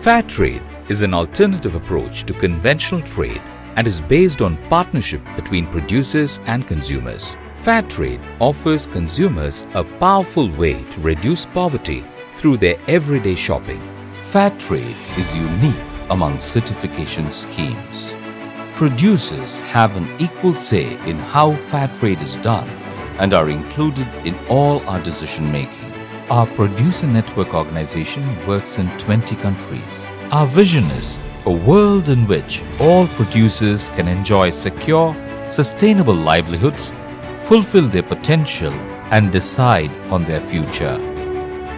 Fairtrade is an alternative approach to conventional trade and is based on partnership between producers and consumers. Fairtrade offers consumers a powerful way to reduce poverty through their everyday shopping. Fairtrade is unique among certification schemes. Producers have an equal say in how Fairtrade is done and are included in all our decision making. Our producer network organization works in 20 countries. Our vision is a world in which all producers can enjoy secure, sustainable livelihoods, fulfill their potential, and decide on their future.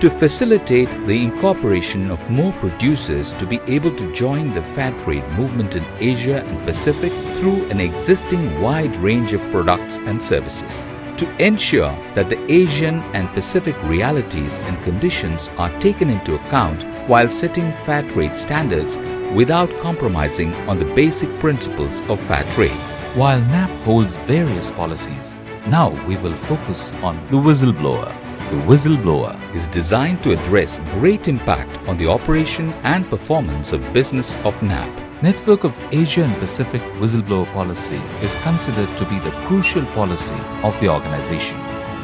To facilitate the incorporation of more producers to be able to join the Fairtrade movement in Asia and Pacific through an existing wide range of products and services. To ensure that the Asian and Pacific realities and conditions are taken into account while setting Fairtrade standards without compromising on the basic principles of Fairtrade. While NAPP holds various policies, now we will focus on the whistleblower. The whistleblower is designed to address great impact on the operation and performance of business of NAPP. Network of Asia and Pacific Whistleblower Policy is considered to be the crucial policy of the organization.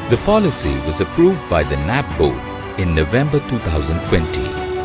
The policy was approved by the NAPP board in November 2020.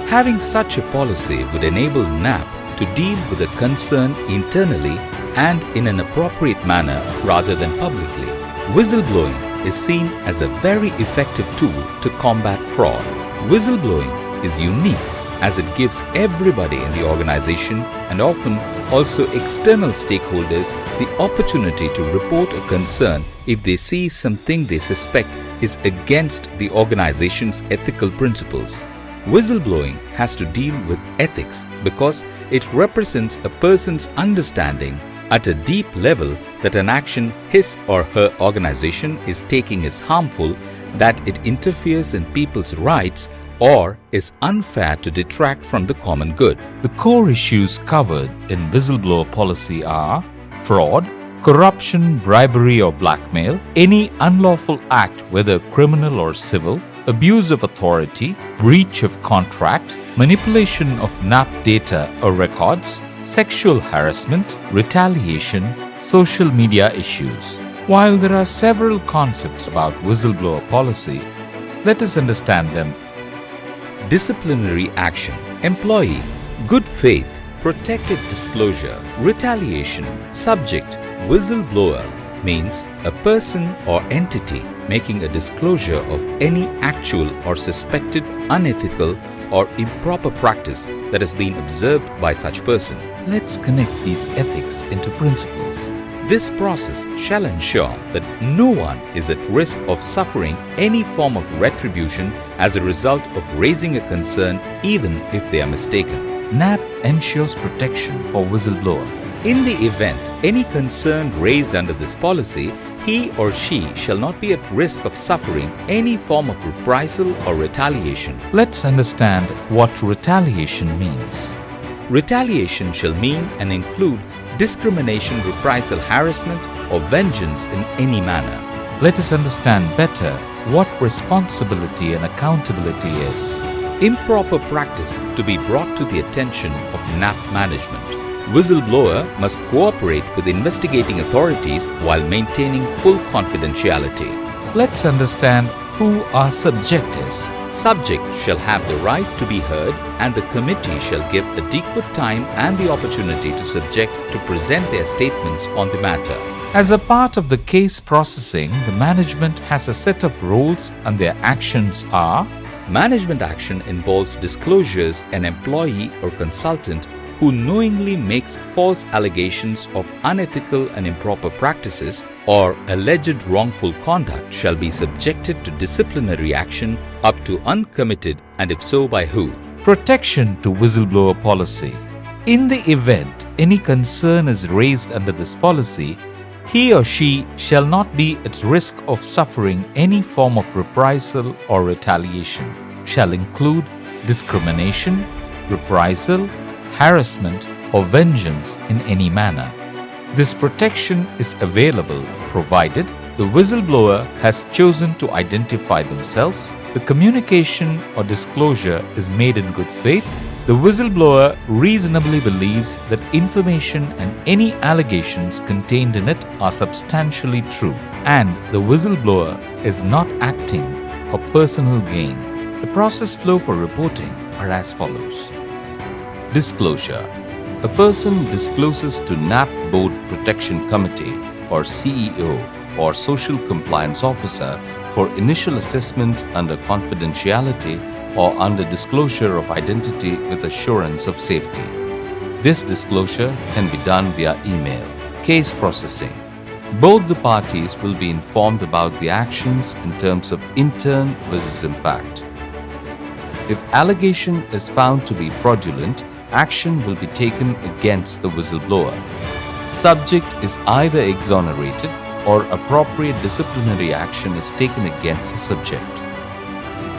Having such a policy would enable NAPP to deal with a concern internally and in an appropriate manner rather than publicly. Whistleblowing is seen as a very effective tool to combat fraud. Whistleblowing is unique as it gives everybody in the organization and often also external stakeholders the opportunity to report a concern if they see something they suspect is against the organization's ethical principles. Whistleblowing has to deal with ethics because it represents a person's understanding at a deep level that an action his or her organization is taking is harmful, that it interferes in people's rights, or is unfair to detract from the common good. The core issues covered in whistleblower policy are fraud, corruption, bribery or blackmail, any unlawful act whether criminal or civil, abuse of authority, breach of contract, manipulation of NAPP data or records, sexual harassment, retaliation, social media issues. While there are several concepts about whistleblower policy, let us understand them. Disciplinary action, employee, good faith, protected disclosure, retaliation. Subject, whistleblower means a person or entity making a disclosure of any actual or suspected unethical or improper practice that has been observed by such person. Let's connect these ethics into principles. This process shall ensure that no one is at risk of suffering any form of retribution as a result of raising a concern, even if they are mistaken. NAPP ensures protection for whistleblower. In the event any concern raised under this policy, he or she shall not be at risk of suffering any form of reprisal or retaliation. Let's understand what retaliation means. Retaliation shall mean and include discrimination, reprisal, harassment, or vengeance in any manner. Let us understand better what responsibility and accountability is. Improper practice to be brought to the attention of NAPP management. Whistleblower must cooperate with investigating authorities while maintaining full confidentiality. Let's understand who our subject is. Subject shall have the right to be heard, and the committee shall give adequate time and the opportunity to subject to present their statements on the matter. As a part of the case processing, the management has a set of rules and their actions are: management action involves disclosures an employee or consultant who knowingly makes false allegations of unethical and improper practices or alleged wrongful conduct shall be subjected to disciplinary action up to uncommitted, and if so, by who. Protection to whistleblower policy. In the event any concern is raised under this policy, he or she shall not be at risk of suffering any form of reprisal or retaliation, shall include discrimination, reprisal, harassment, or vengeance in any manner. This protection is available provided the whistleblower has chosen to identify themselves, the communication or disclosure is made in good faith, the whistleblower reasonably believes that information and any allegations contained in it are substantially true, and the whistleblower is not acting for personal gain. The process flow for reporting are as follows. Disclosure. A person discloses to NAPP Board Protection Committee or CEO or Social Compliance Officer for initial assessment under confidentiality or under disclosure of identity with assurance of safety. This disclosure can be done via email. Case processing. Both the parties will be informed about the actions in terms of intern versus impact. If allegation is found to be fraudulent, action will be taken against the whistleblower. Subject is either exonerated or appropriate disciplinary action is taken against the subject.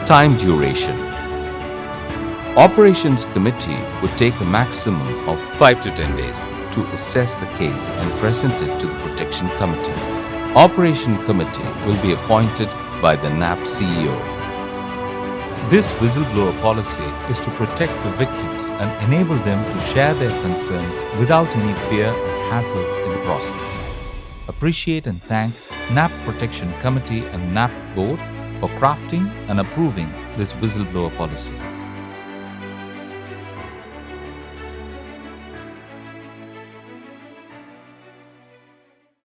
Time duration. Operations Committee would take a maximum of 5 to 10 days to assess the case and present it to the Protection Committee. Operation Committee will be appointed by the NAPP CEO. This whistleblower policy is to protect the victims and enable them to share their concerns without any fear or hassles in the process. Appreciate and thank NAPP Protection Committee and NAPP Board for crafting and approving this whistleblower policy.